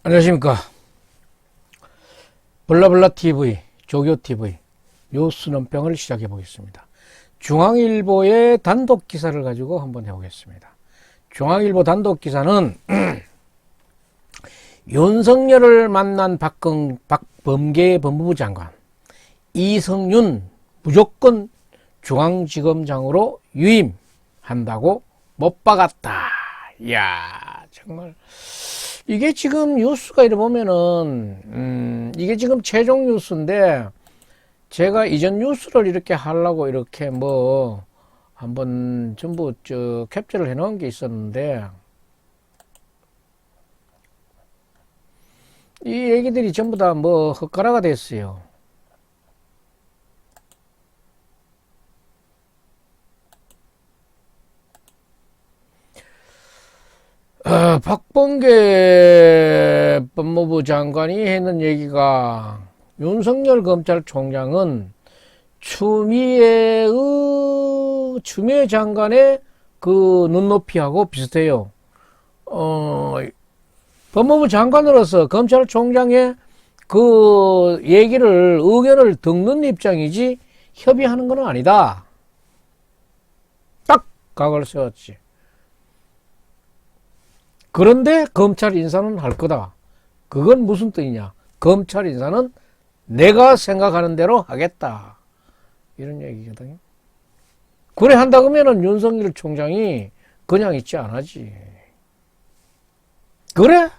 안녕하십니까. 블라블라TV, 조교TV 뉴스 논평을 시작해 보겠습니다. 중앙일보의 단독 기사를 가지고 한번 해보겠습니다. 중앙일보 단독 기사는 윤석열을 만난 박범계 법무부 장관, 이성윤 무조건 중앙지검장으로 유임한다고 못 박았다. 이야, 정말 이게 지금 뉴스가 이래 보면은 이게 지금 최종 뉴스인데, 제가 이전 뉴스를 이렇게 하려고 이렇게 뭐 한번 전부 캡처를 해 놓은 게 있었는데, 이 얘기들이 전부 다 뭐 헛가라가 됐어요. 박범계 법무부 장관이 했는 얘기가, 윤석열 검찰총장은 추미애 장관의 그 눈높이하고 비슷해요. 법무부 장관으로서 검찰총장의 그 의견을 듣는 입장이지 협의하는 건 아니다. 딱 각을 세웠지. 그런데 검찰 인사는 할 거다. 그건 무슨 뜻이냐? 검찰 인사는 내가 생각하는 대로 하겠다. 이런 얘기거든요. 그래 한다 그러면은 윤석열 총장이 그냥 있지 않아지. 그래?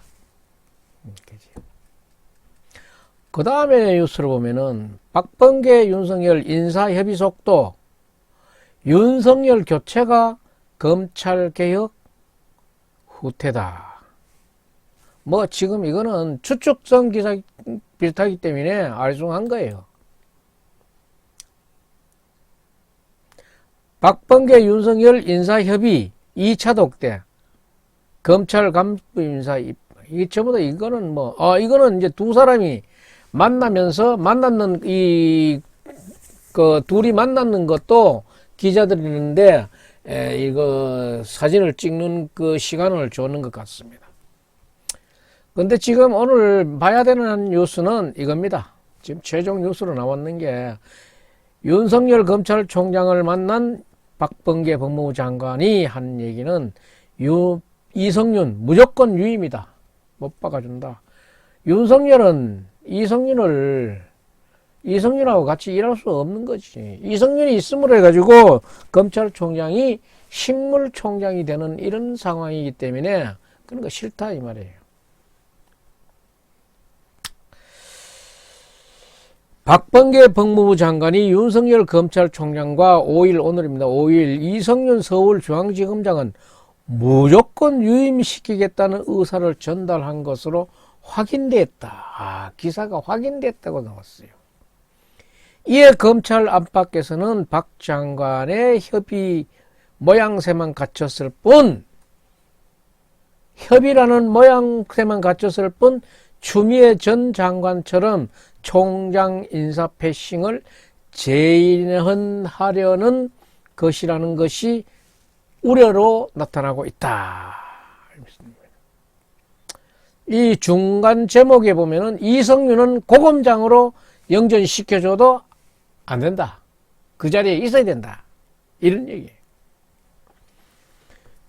그 다음에 뉴스를 보면은 박범계 윤석열 인사협의 속도, 윤석열 교체가 검찰개혁 후퇴다. 뭐 지금 이거는 추측성 기사 비슷하기 때문에 알쏭한 거예요. 박범계 윤석열 인사협의 2차 독대, 검찰 간부 인사, 이게 전부 다 이거는 뭐, 이거는 이제 두 사람이 만나면서 둘이 만났는 것도 기자들이 있는데, 이거 사진을 찍는 그 시간을 줬는 것 같습니다. 근데 지금 오늘 봐야 되는 뉴스는 이겁니다. 지금 최종 뉴스로 나왔는 게, 윤석열 검찰총장을 만난 박범계 법무부 장관이 한 얘기는 이성윤 무조건 유임이다. 못 박아준다. 윤석열은 이성윤하고 같이 일할 수 없는 거지. 이성윤이 있음으로 해가지고 검찰총장이 식물총장이 되는 이런 상황이기 때문에 그런 거 싫다 이 말이에요. 박범계 법무부 장관이 윤석열 검찰총장과 5일, 오늘입니다. 5일 이성윤 서울중앙지검장은 무조건 유임시키겠다는 의사를 전달한 것으로 확인됐다. 기사가 확인됐다고 나왔어요. 이에 검찰 안팎에서는 박 장관의 협의 모양새만 갖췄을 뿐, 협의라는 모양새만 갖췄을 뿐 추미애 전 장관처럼 총장 인사 패싱을 재현하려는 것이라는 것이 우려로 나타나고 있다. 이 중간 제목에 보면은 이성윤은 고검장으로 영전시켜줘도 안 된다. 그 자리에 있어야 된다. 이런 얘기예요.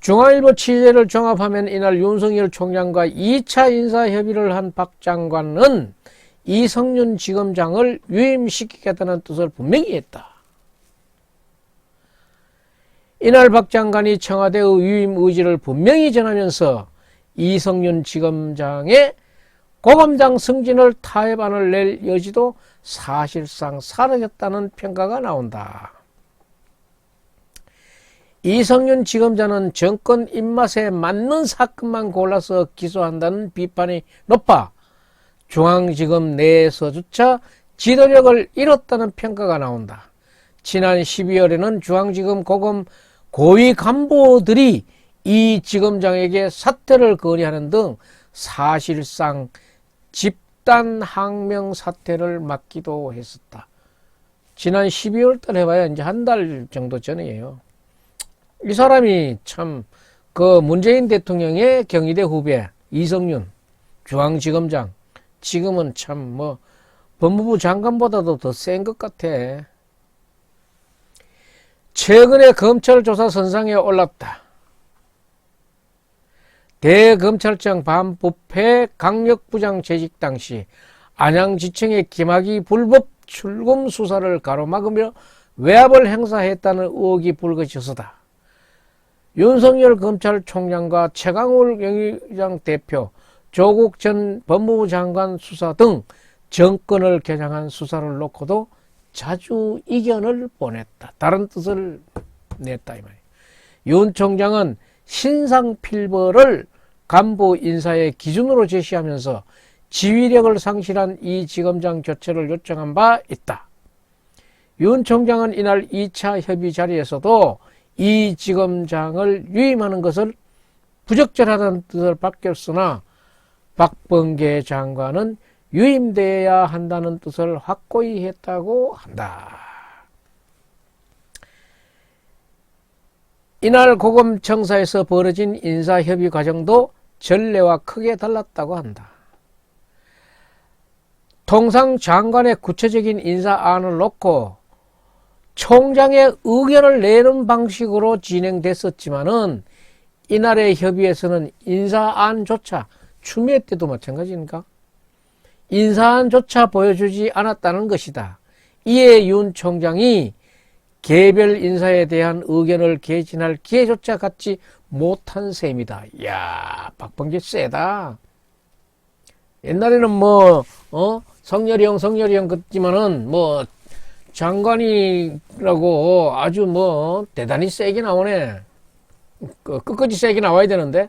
중앙일보 취재를 종합하면 이날 윤석열 총장과 2차 인사협의를 한 박 장관은 이성윤 지검장을 유임시키겠다는 뜻을 분명히 했다. 이날 박 장관이 청와대의 유임 의지를 분명히 전하면서 이성윤 지검장의 고검장 승진을 타협안을 낼 여지도 사실상 사라졌다는 평가가 나온다. 이성윤 지검장은 정권 입맛에 맞는 사건만 골라서 기소한다는 비판이 높아 중앙지검 내에서조차 지도력을 잃었다는 평가가 나온다. 지난 12월에는 중앙지검 고검 고위 간부들이 이 지검장에게 사퇴를 건의하는 등 사실상 집단 항명 사퇴를 맞기도 했었다. 지난 12월 달 해봐야 이제 한 달 정도 전이에요. 이 사람이 참 그 문재인 대통령의 경희대 후배 이성윤 중앙지검장, 지금은 참 뭐 법무부 장관보다도 더 센 것 같아. 최근에 검찰 조사 선상에 올랐다. 대검찰청 반부패 강력부장 재직 당시 안양지청의 김학의 불법 출금 수사를 가로막으며 외압을 행사했다는 의혹이 불거졌다. 윤석열 검찰총장과 최강욱 영의장 대표, 조국 전 법무부 장관 수사 등 정권을 겨냥한 수사를 놓고도 자주 이견을 보냈다. 다른 뜻을 냈다 이 말이야. 윤 총장은 신상필벌을 간부 인사의 기준으로 제시하면서 지휘력을 상실한 이 지검장 교체를 요청한 바 있다. 윤 총장은 이날 2차 협의 자리에서도 이 지검장을 유임하는 것을 부적절하다는 뜻을 밝혔으나 박범계 장관은 유임되어야 한다는 뜻을 확고히 했다고 한다. 이날 고검청사에서 벌어진 인사협의 과정도 전례와 크게 달랐다고 한다. 통상 장관의 구체적인 인사안을 놓고 총장의 의견을 내는 방식으로 진행됐었지만은 이날의 협의에서는 인사안조차, 추미애 때도 마찬가지입니까? 인사안조차 보여주지 않았다는 것이다. 이에 윤 총장이 개별 인사에 대한 의견을 개진할 기회조차 갖지 못한 셈이다. 이야, 박범계 세다. 옛날에는 성렬이 형 같지만은 장관이라고 아주 대단히 세게 나오네. 끝까지 세게 나와야 되는데.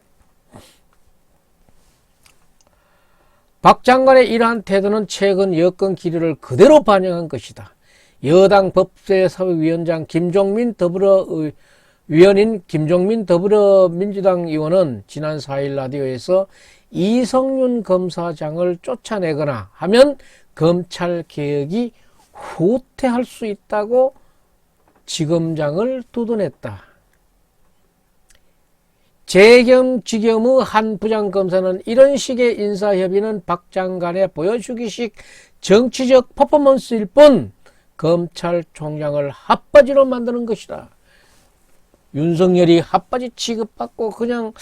박 장관의 이러한 태도는 최근 여권 기류를 그대로 반영한 것이다. 여당 법제사회위원장 위원인 김종민 더불어민주당 의원은 지난 4일 라디오에서 이성윤 검사장을 쫓아내거나 하면 검찰개혁이 후퇴할 수 있다고 지검장을 두둔했다. 재겸지겸의 한 부장검사는 이런 식의 인사협의는 박 장관의 보여주기식 정치적 퍼포먼스일 뿐 검찰총장을 핫바지로 만드는 것이다. 윤석열이 핫바지 취급받고 그냥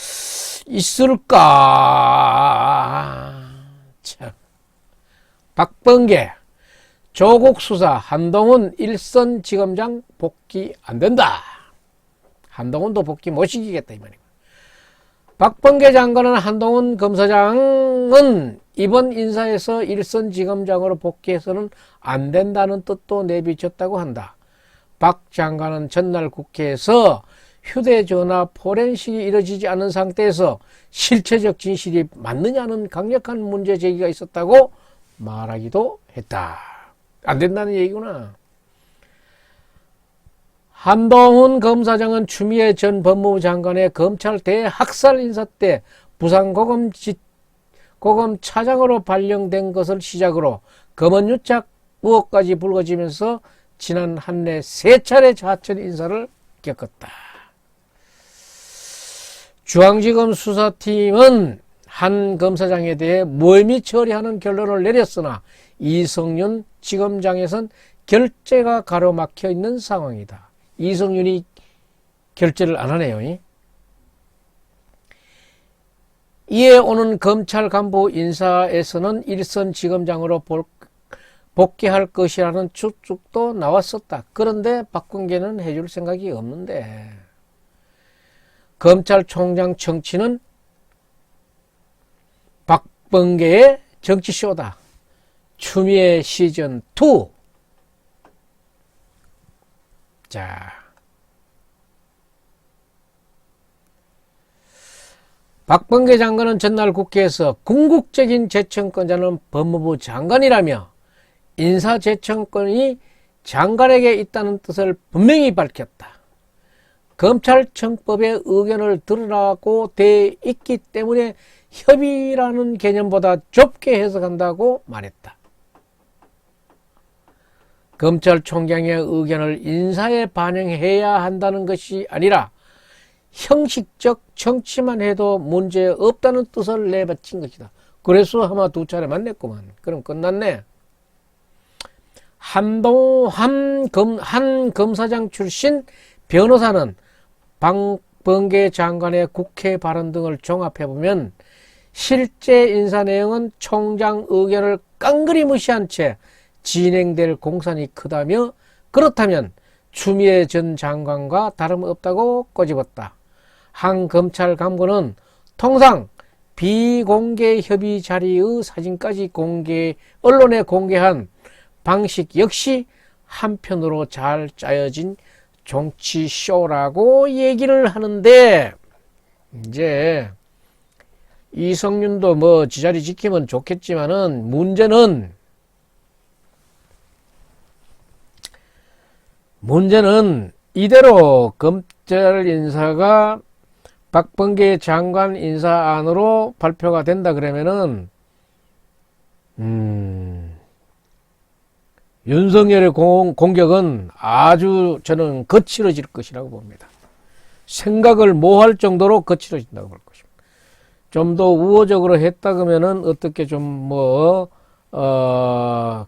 있을까? 참. 박범계, 조국 수사, 한동훈 일선지검장 복귀 안 된다. 한동훈도 복귀 못 시키겠다 이 말이고. 박범계 장관은 한동훈 검사장은 이번 인사에서 일선지검장으로 복귀해서는 안 된다는 뜻도 내비쳤다고 한다. 박 장관은 전날 국회에서 휴대전화 포렌식이 이뤄지지 않은 상태에서 실체적 진실이 맞느냐는 강력한 문제 제기가 있었다고 말하기도 했다. 안 된다는 얘기구나. 한동훈 검사장은 추미애 전 법무부 장관의 검찰 대학살 인사 때 부산고검 차장으로 발령된 것을 시작으로 검언유착 의혹까지 불거지면서 지난 한 해 3차례 자천 인사를 겪었다. 중앙지검 수사팀은 한 검사장에 대해 무혐의 처리하는 결론을 내렸으나 이성윤 지검장에선 결재가 가로막혀 있는 상황이다. 이성윤이 결재를 안 하네요. 이에 오는 검찰 간부 인사에서는 일선 지검장으로 복귀할 것이라는 추측도 나왔었다. 그런데 박범계는 해줄 생각이 없는데 검찰총장 정치는 박범계의 정치쇼다. 추미애 시즌2. 자, 박범계 장관은 전날 국회에서 궁극적인 재청권자는 법무부 장관이라며 인사재청권이 장관에게 있다는 뜻을 분명히 밝혔다. 검찰청법의 의견을 들으라고 돼 있기 때문에 협의라는 개념보다 좁게 해석한다고 말했다. 검찰총장의 의견을 인사에 반영해야 한다는 것이 아니라 형식적 정치만 해도 문제 없다는 뜻을 내바친 것이다. 그래서 아마 2차례 만났구만. 그럼 끝났네. 한 검사장 출신 변호사는 박범계 장관의 국회 발언 등을 종합해보면 실제 인사 내용은 총장 의견을 깡그리 무시한 채 진행될 공산이 크다며, 그렇다면 추미애 전 장관과 다름없다고 꼬집었다. 한 검찰 간부는 통상 비공개 협의 자리의 사진까지 언론에 공개한 방식 역시 한편으로 잘 짜여진 정치쇼라고 얘기를 하는데, 이제 이성윤도 뭐 지자리 지키면 좋겠지만은 문제는 이대로 검찰 인사가 박범계 장관 인사안으로 발표가 된다 그러면은 윤석열의 공격은 아주 저는 거칠어질 것이라고 봅니다. 생각을 못할 정도로 거칠어진다고 볼 것입니다. 좀 더 우호적으로 했다 그러면은 어떻게 좀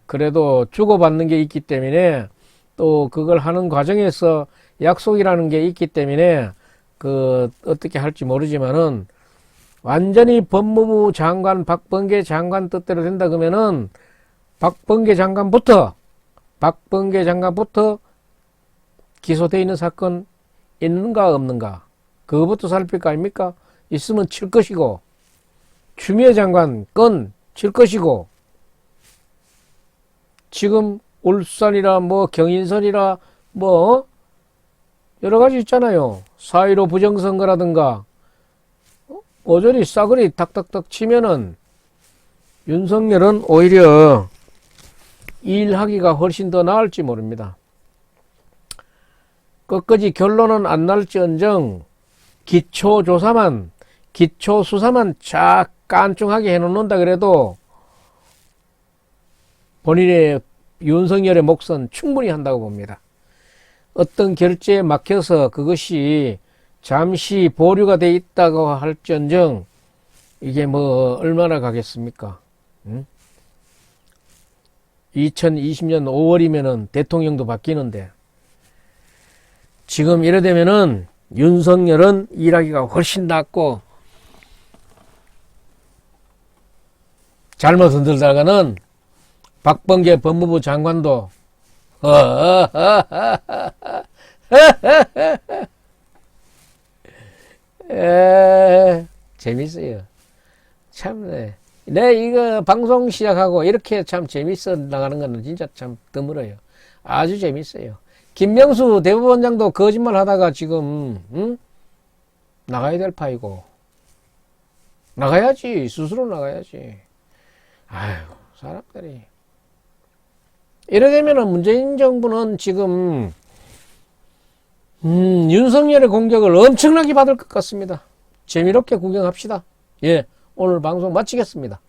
그래도 주고받는 게 있기 때문에, 또 그걸 하는 과정에서 약속이라는 게 있기 때문에 어떻게 할지 모르지만은, 완전히 법무부 장관 박범계 장관 뜻대로 된다 그러면은 박범계 장관부터 기소되어 있는 사건 있는가 없는가, 그거부터 살필 거 아닙니까? 있으면 칠 것이고, 추미애 장관 건 칠 것이고, 지금 울산이라 경인선이라 여러 가지 있잖아요. 4.15 부정선거라든가 오전이 싸그리 탁탁탁 치면은 윤석열은 오히려 일하기가 훨씬 더 나을지 모릅니다. 끝까지 결론은 안 날지언정 기초수사만 쫙 깐충하게 해놓는다 그래도 본인의 윤석열의 몫은 충분히 한다고 봅니다. 어떤 결제에 막혀서 그것이 잠시 보류가 돼 있다고 할지언정 이게 얼마나 가겠습니까? 2020년 5월이면은 대통령도 바뀌는데, 지금 이래 되면은 윤석열은 일하기가 훨씬 낫고, 잘못 흔들다가는 박범계 법무부 장관도 재밌어요. 참, 이거 방송 시작하고 이렇게 참 재밌어 나가는 거는 진짜 참 드물어요. 아주 재밌어요. 김명수 대법원장도 거짓말 하다가 지금, 나가야 될 파이고. 나가야지. 스스로 나가야지. 아유, 사람들이. 이래 되면은 문재인 정부는 지금, 윤석열의 공격을 엄청나게 받을 것 같습니다. 재미롭게 구경합시다. 예, 오늘 방송 마치겠습니다.